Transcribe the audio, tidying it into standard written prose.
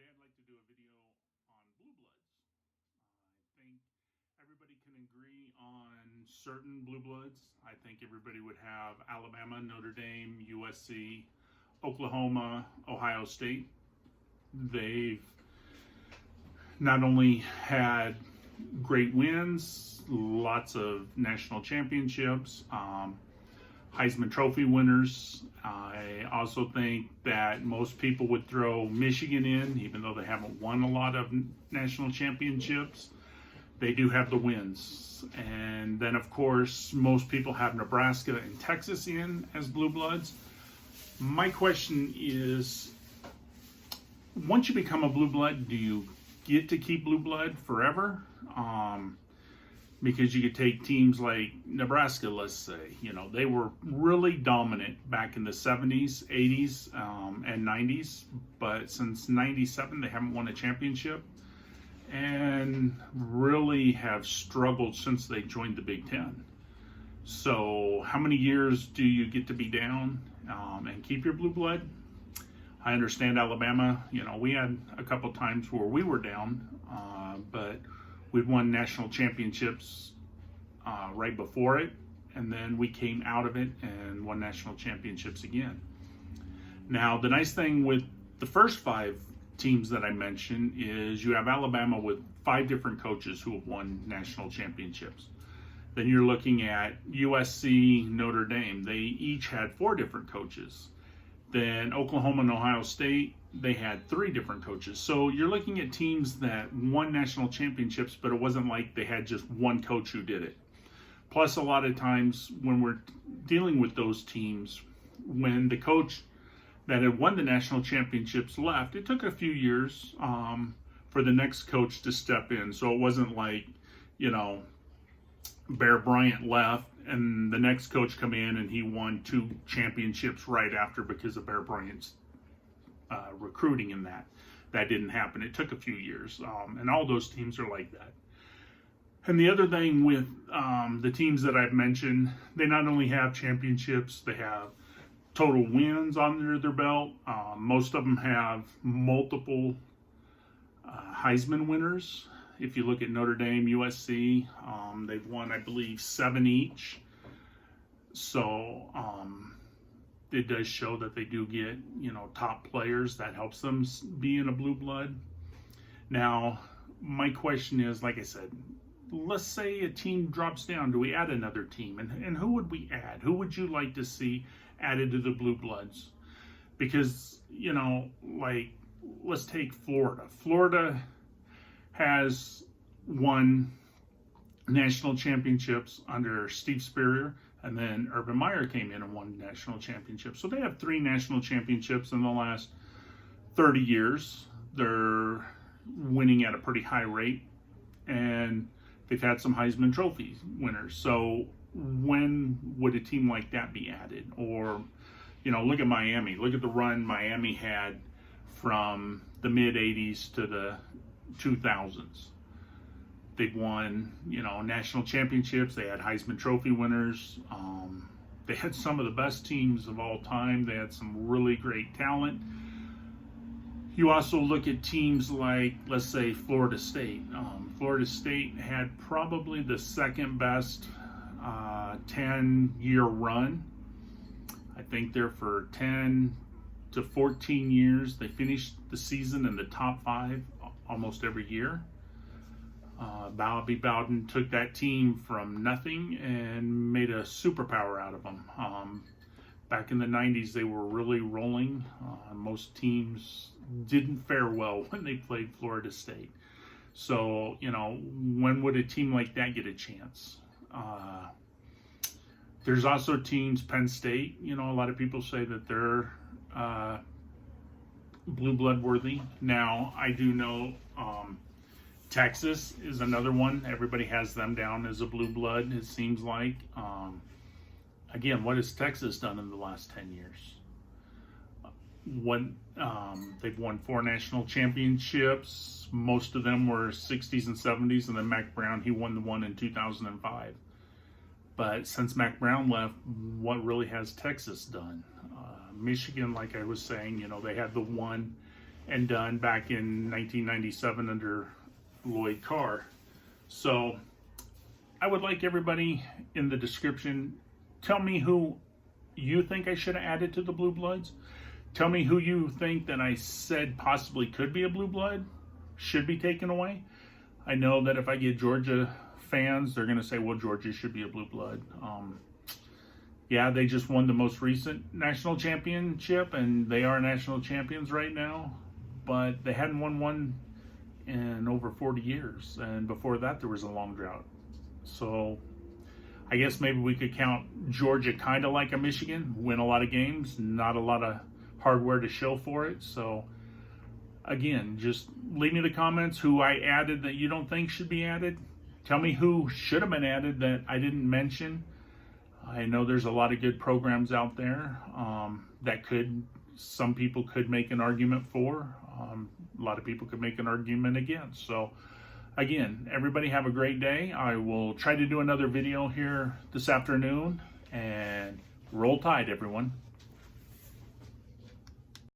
Today I'd like to do a video on blue bloods. I think everybody can agree on certain blue bloods. I think everybody would have Alabama, Notre Dame, USC, Oklahoma, Ohio State. They've not only had great wins, lots of national championships, Heisman Trophy winners. I also think that most people would throw Michigan in, even though they haven't won a lot of national championships. They do have the wins. And then, of course, most people have Nebraska and Texas in as blue bloods. My question is, once you become a blue blood, do you get to keep blue blood forever? Because you could take teams like Nebraska, let's say, they were really dominant back in the 70s, 80s, and 90s. But since 97, they haven't won a championship and really have struggled since they joined the Big Ten. So how many years do you get to be down and keep your blue blood? I understand Alabama, we had a couple times where we were down, but we'd won national championships right before it, and then we came out of it and won national championships again. Now, the nice thing with the first 5 teams that I mentioned is you have Alabama with 5 different coaches who have won national championships. Then you're looking at USC, Notre Dame. They each had 4 different coaches. Then Oklahoma and Ohio State, they had 3 different coaches. So you're looking at teams that won national championships, but it wasn't like they had just one coach who did it. Plus, a lot of times when we're dealing with those teams, when the coach that had won the national championships left, it took a few years for the next coach to step in. So it wasn't like, Bear Bryant left and the next coach come in and he won 2 championships right after because of Bear Bryant's recruiting in that. That didn't happen. It took a few years, and all those teams are like that. And the other thing with the teams that I've mentioned, they not only have championships, they have total wins under their belt. Most of them have multiple Heisman winners. If you look at Notre Dame, USC, they've won, I believe, 7 each. So it does show that they do get, top players. That helps them be in a blue blood. Now, my question is, like I said, let's say a team drops down. Do we add another team? And who would we add? Who would you like to see added to the blue bloods? Because, let's take Florida. Florida has won national championships under Steve Spurrier, and then Urban Meyer came in and won national championships. So they have 3 national championships in the last 30 years. They're winning at a pretty high rate, and they've had some Heisman Trophy winners. So when would a team like that be added? Or, look at Miami. Look at the run Miami had from the mid-'80s to the 2000s. They've won, national championships. They had Heisman Trophy winners. They had some of the best teams of all time. They had some really great talent. You also look at teams like, let's say, Florida State. Florida State had probably the second best 10-year run. I think they're for 10 to 14 years. They finished the season in the top 5 almost every year. Bobby Bowden took that team from nothing and made a superpower out of them. Back in the 90s, they were really rolling. Most teams didn't fare well when they played Florida State. So, when would a team like that get a chance? There's also teams, Penn State, a lot of people say that they're blue blood worthy. Now, I do know Texas is another one. Everybody has them down as a blue blood, it seems like. Again, what has Texas done in the last 10 years? They've won 4 national championships. Most of them were 60s and 70s, and then Mack Brown, he won the one in 2005. But since Mack Brown left, what really has Texas done? Michigan, like I was saying, they had the one and done back in 1997 under Lloyd Carr. So I would like everybody in the description, tell me who you think I should have added to the Blue Bloods. Tell me who you think that I said possibly could be a Blue Blood, should be taken away. I know that if I get Georgia fans, they're going to say, well, Georgia should be a Blue Blood. Yeah, they just won the most recent national championship, and they are national champions right now, but they hadn't won one in over 40 years, and before that there was a long drought. So I guess maybe we could count Georgia kind of like a Michigan, win a lot of games, not a lot of hardware to show for it. So again, just leave me the comments who I added that you don't think should be added. Tell me who should have been added that I didn't mention. I know there's a lot of good programs out there that some people could make an argument for. A lot of people could make an argument against. So again, everybody have a great day. I will try to do another video here this afternoon, and roll tide, everyone.